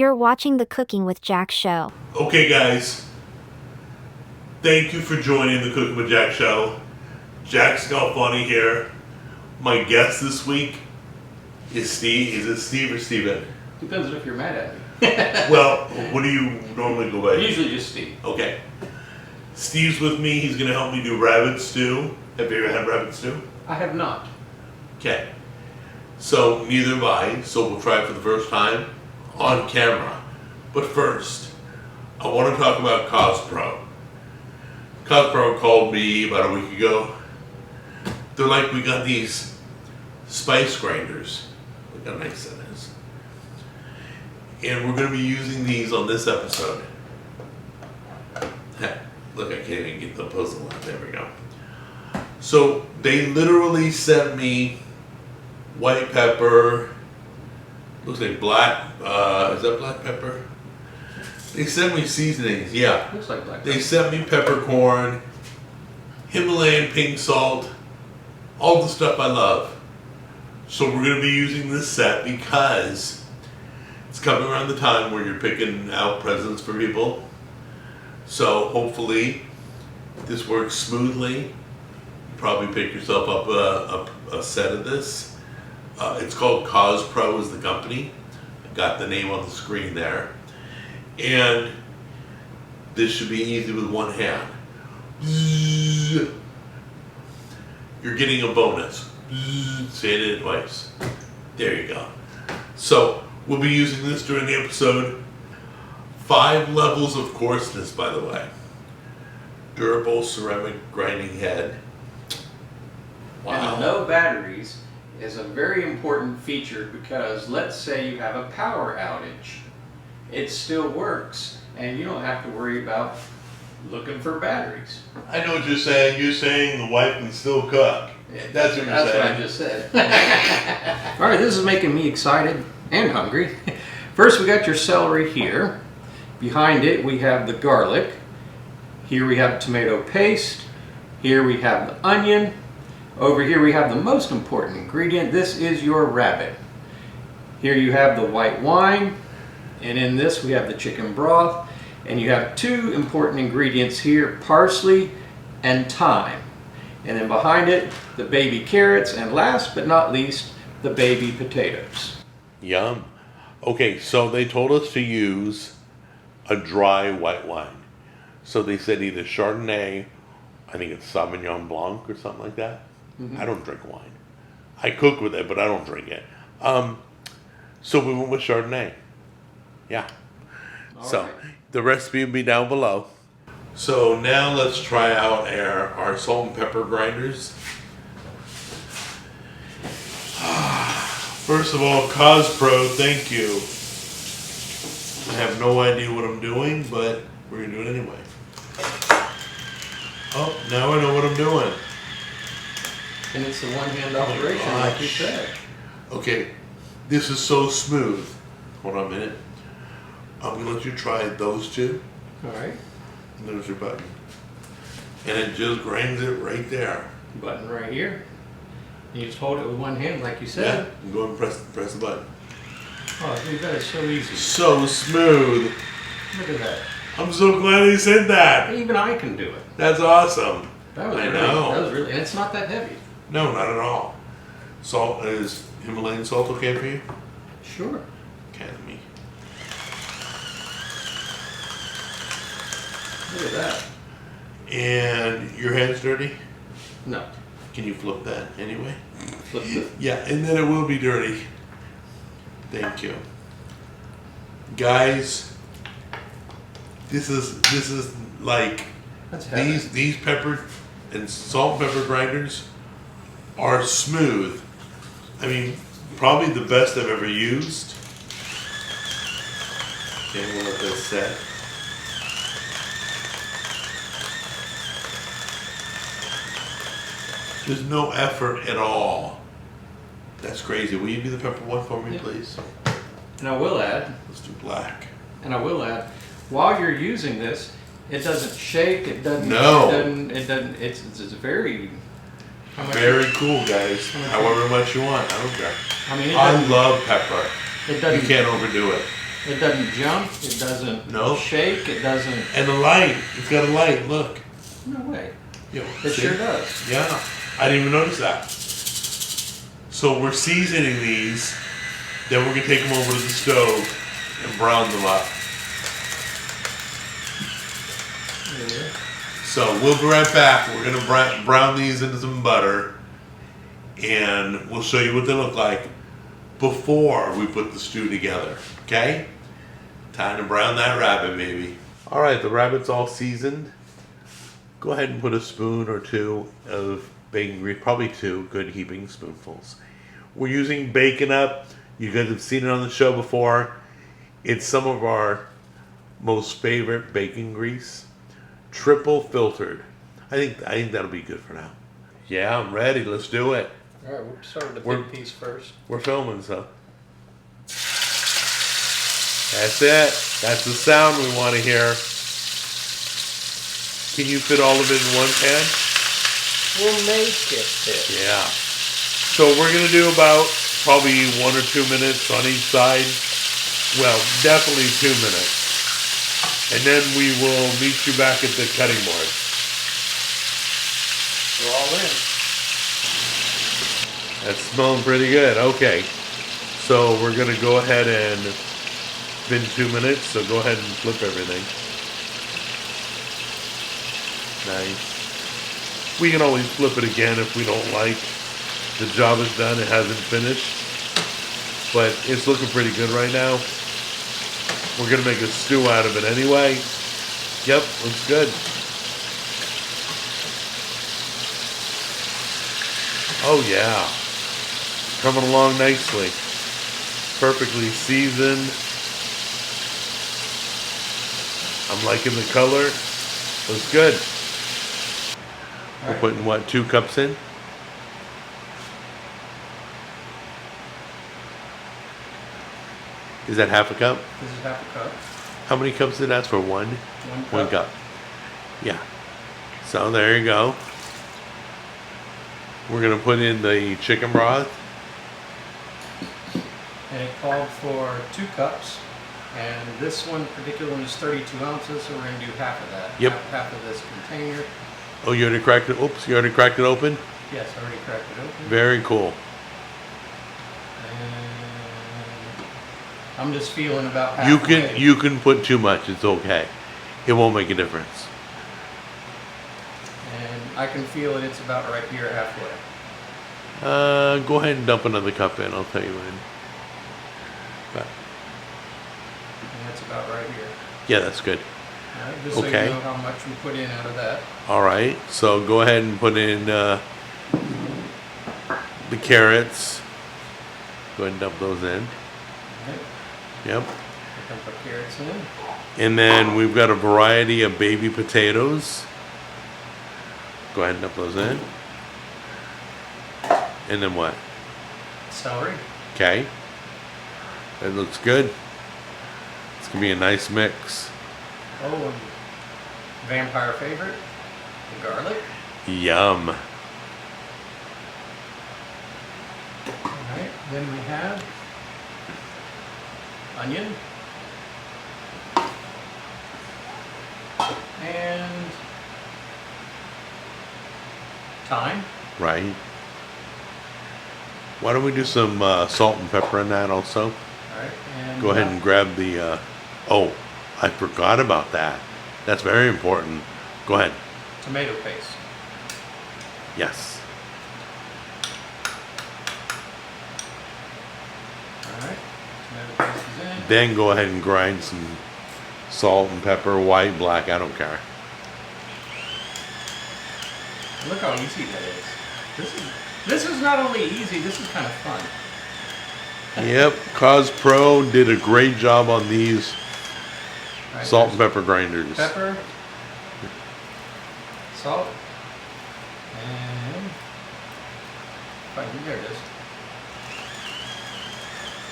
You're watching the Cooking with Jack show. Okay, guys. Thank you for joining the Cooking with Jack show. Jack Scalfani here. My guest this week is Steve. Is it Steve or Steven? Depends on if you're mad at me. Well, what do you normally go by? Usually just Steve. Okay. Steve's with me. He's going to help me do rabbit stew. Have you ever had rabbit stew? I have not. Okay. So, neither have I. So, we'll try it for the first time on camera. But first, I want to talk about CosPro. CosPro called me about a week ago. They're like, we got these spice grinders. Look how nice that is. And we're going to be using these on this episode. Look, I can't even get the puzzle out. There we go. So they literally sent me white pepper. Looks like black. Is that black pepper? They sent me seasonings. Yeah. Looks like black pepper. They sent me peppercorn, Himalayan pink salt, all the stuff I love. So we're going to be using this set because it's coming around the time where you're picking out presents for people. So hopefully this works smoothly. You probably pick yourself up a set of this. It's called CosPro is the company. I got the name on the screen there. And this should be easy with one hand. You're getting a bonus. Say it twice. There you go. So we'll be using this during the episode. 5 levels of coarseness, by the way. Durable ceramic grinding head. Wow. And no batteries is a very important feature because let's say you have a power outage. It still works and you don't have to worry about looking for batteries. I know what you're saying. You're saying the wife can still cook. That's what you're saying. That's what I just said. All right, this is making me excited and hungry. First, we got your celery here. Behind it, we have the garlic. Here we have tomato paste. Here we have the onion. Over here we have the most important ingredient. This is your rabbit. Here you have the white wine. And in this we have the chicken broth. And you have 2 important ingredients here, parsley and thyme. And then behind it, the baby carrots. And last but not least, the baby potatoes. Yum. Okay, so they told us to use a dry white wine. So they said either Chardonnay, I think it's Sauvignon Blanc or something like that. I don't drink wine. I cook with it, but I don't drink it. So we went with Chardonnay. Yeah. All right. The recipe will be down below. So now let's try out our salt and pepper grinders. First of all, CosPro, thank you. I have no idea what I'm doing, but we're going to do it anyway. Oh, now I know what I'm doing. And it's a one-hand operation, like you said. Okay, this is so smooth. Hold on a minute. I'm going to let you try those 2. All right. And there's your button. And it just grinds it right there. Button right here. You just hold it with one hand, like you Yeah, said. and go and press the button. Oh, dude, that is so easy. So smooth. Look at that. I'm so glad he said that. Even I can do it. That's awesome. That was I really, know. That was really, and it's not that heavy. No, not at all. Salt, is Himalayan salt okay for you? Sure. Okay, let me. Look at that. And your hand's dirty? No. Can you flip that anyway? Flip it. Yeah, and then it will be dirty. Thank you. Guys, this is like That's heavy. these pepper and salt and pepper grinders are smooth. I mean, probably the best I've ever used. Okay, we'll let this set. There's no effort at all. That's crazy. Will you do the pepper one for me, please? And I will add, Let's do black. while you're using this, it doesn't shake, it doesn't, No. it's very, how much Very cool, guys. However much you want. I don't care. I mean, I love pepper. it You doesn't, can't overdo it. It doesn't jump. It doesn't No. shake. It doesn't. And the light, it's got a light, look. No way. Yeah, It see? sure does. Yeah, I didn't even notice that. So we're seasoning these, then we're gonna take them over to the stove and brown them up. Yeah. So we'll be right back. We're gonna brown these into some butter, and we'll show you what they look like before we put the stew together. Okay? Time to brown that rabbit, baby. All right, the rabbit's all seasoned. Go ahead and put a spoon or two of bacon grease, probably 2 good heaping spoonfuls. We're using Bacon Up. You guys have seen it on the show before. It's some of our most favorite bacon grease. Triple filtered. I think that'll be good for now. Yeah, I'm ready. Let's do it. All right, we'll start with the We're- big piece first. We're filming, so. That's it. That's the sound we want to hear. Can you fit all of it in one pan? We'll make it fit. Yeah. So we're going to do about probably 1 or 2 minutes on each side. Well, definitely 2 minutes. And then we will meet you back at the cutting board. We're all in. That's smelling pretty good. Okay. So we're going to go ahead and, it's been 2 minutes, so go ahead and flip everything. Nice. We can always flip it again if we don't like. The job is done, it hasn't finished. But it's looking pretty good right now. We're gonna make a stew out of it anyway. Yep, looks good. Oh yeah. Coming along nicely. Perfectly seasoned. I'm liking the color. Looks good. We're putting what, 2 cups in? Is that half a cup? This is half a cup. How many cups did it ask for? 1? 1 cup. 1 cup. Yeah. So there you go. We're gonna put in the chicken broth. And it called for 2 cups. And this one, particular one, is 32 ounces, so we're going to do half of that. Yep. Half of this container. Oh, you already cracked it? Oops, you already cracked it open? Yes, I already cracked it open. Very cool. And I'm just feeling about You halfway. can put too much, it's okay. It won't make a difference. And I can feel it, it's about right here halfway. Go ahead and dump another cup in, I'll tell you when. But, And that's about right here. yeah, that's good. All right, just so Okay. you know how much we put in out of that. Alright, so go ahead and put in the carrots. Go ahead and dump those in. Okay. Yep. I can put carrots in. And then we've got a variety of baby potatoes. Go ahead and dump those in. And then what? Celery. Okay. That looks good. It's gonna be a nice mix. Oh, and vampire favorite, the garlic. Yum. Alright, then we have onion. And thyme. Right. Why don't we do some salt and pepper in that also? Alright, and Go ahead and grab the, oh, I forgot about that. That's very important. Go ahead. tomato paste. Yes. Alright, tomato paste is in. Then go ahead and grind some salt and pepper, white, black, I don't care. Look how easy that is. This is not only easy, this is kind of fun. Yep, Cos Pro did a great job on these Alright, salt and there's pepper grinders. pepper, salt, and there it is.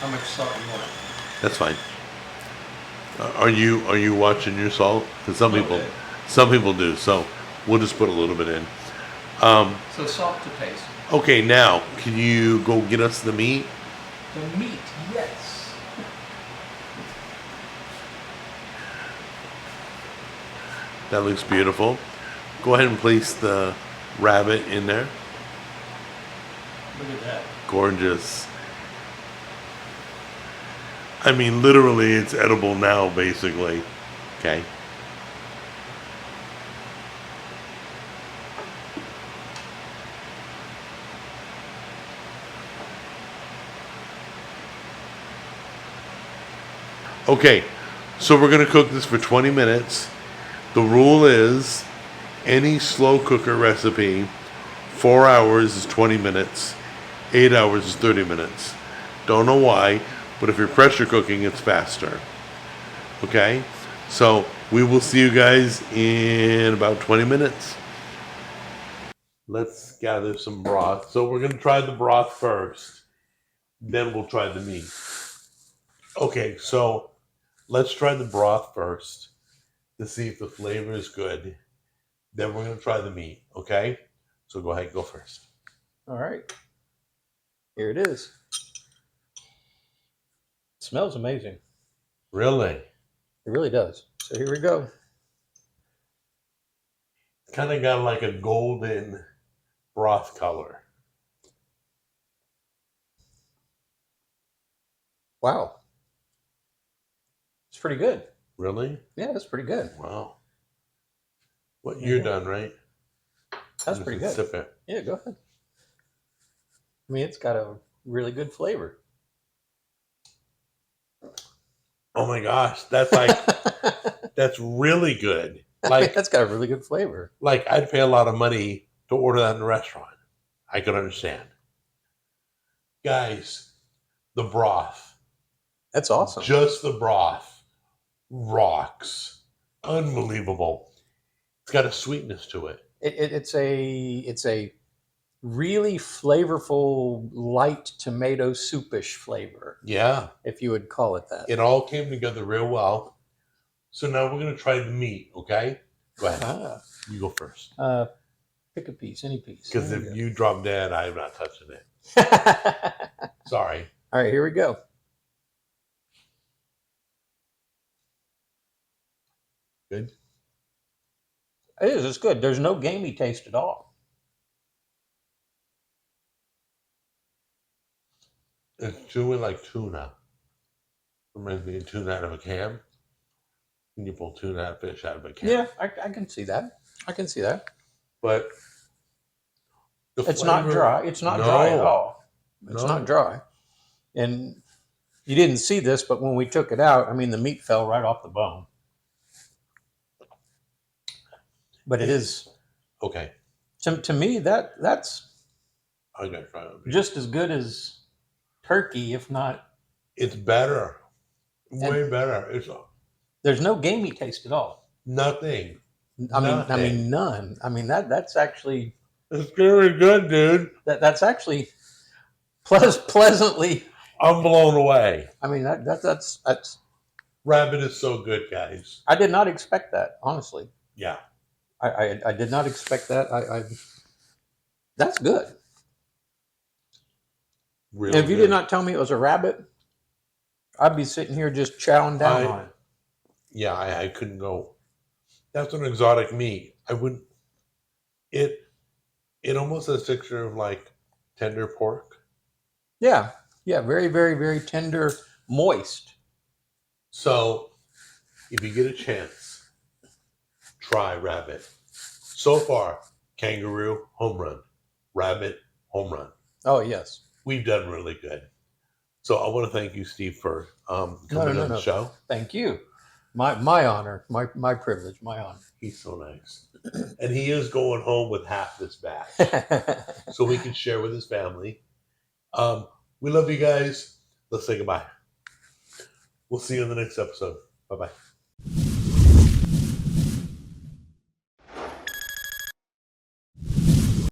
How much salt do you want? That's fine. Are you watching your salt? Because some Little people bit. do. So we'll just put a little bit in. So salt to taste. Okay, now can you go get us the meat? The meat, yes. That looks beautiful. Go ahead and place the rabbit in there. Look at that. Gorgeous. I mean, literally, it's edible now, basically. Okay. Okay, so we're going to cook this for 20 minutes. The rule is any slow cooker recipe, 4 hours is 20 minutes, 8 hours is 30 minutes. Don't know why, but if you're pressure cooking, it's faster. Okay, so we will see you guys in about 20 minutes. Let's gather some broth. So we're going to try the broth first, then we'll try the meat. Okay, so let's try the broth first to see if the flavor is good. Then we're going to try the meat, okay? So go ahead, go first. All right. Here it is. It smells amazing. Really? It really does. So here we go. It's kind of got like a golden broth color. Wow. It's pretty good. Really? Yeah, that's pretty good. Wow. What, you're done, right? That's pretty good. Sip it. Yeah, go ahead. I mean, it's got a really good flavor. Oh my gosh, that's like, that's really good. Like, that's got a really good flavor. Like, I'd pay a lot of money to order that in a restaurant. I could understand. Guys, the broth. That's awesome. Just the broth rocks. Unbelievable. It's got a sweetness to it. It's a really flavorful, light tomato soupish flavor. Yeah. If you would call it that. It all came together real well. So now we're going to try the meat, okay? Go ahead. You go first. Pick a piece, any piece. Because if you drop dead, I'm not touching it. Sorry. All right, here we go. Good? It is. It's good. There's no gamey taste at all. It's chewing like tuna. Reminds me of tuna out of a can. When you pull tuna out of fish out of a can. Yeah, I can see that. I can see that. But it's not dry. It's not dry at all. It's not dry. And you didn't see this, but when we took it out, I mean, the meat fell right off the bone. But it is okay. To me, that's I gotta try it. Just as good as turkey, if not. It's better. Way better. There's no gamey taste at all. Nothing. I mean, none. I mean, that's actually. It's very good, dude. That's actually pleasantly. I'm blown away. I mean, that's. Rabbit is so good, guys. I did not expect that, honestly. Yeah. I did not expect that. That's good. Really if you did not tell me it was a rabbit, I'd be sitting here just chowing down on it. Yeah, I couldn't go. That's an exotic meat. I wouldn't. It almost has a texture of like tender pork. Yeah. Yeah. Very, very, very tender, moist. So, if you get a chance, try rabbit. So far, kangaroo, home run. Rabbit, home run. Oh, yes. We've done really good. So I want to thank you, Steve, for coming on the show. Thank you. My honor, my privilege, my honor. He's so nice. And he is going home with half this batch. So we can share with his family. We love you guys. Let's say goodbye. We'll see you in the next episode. Bye-bye.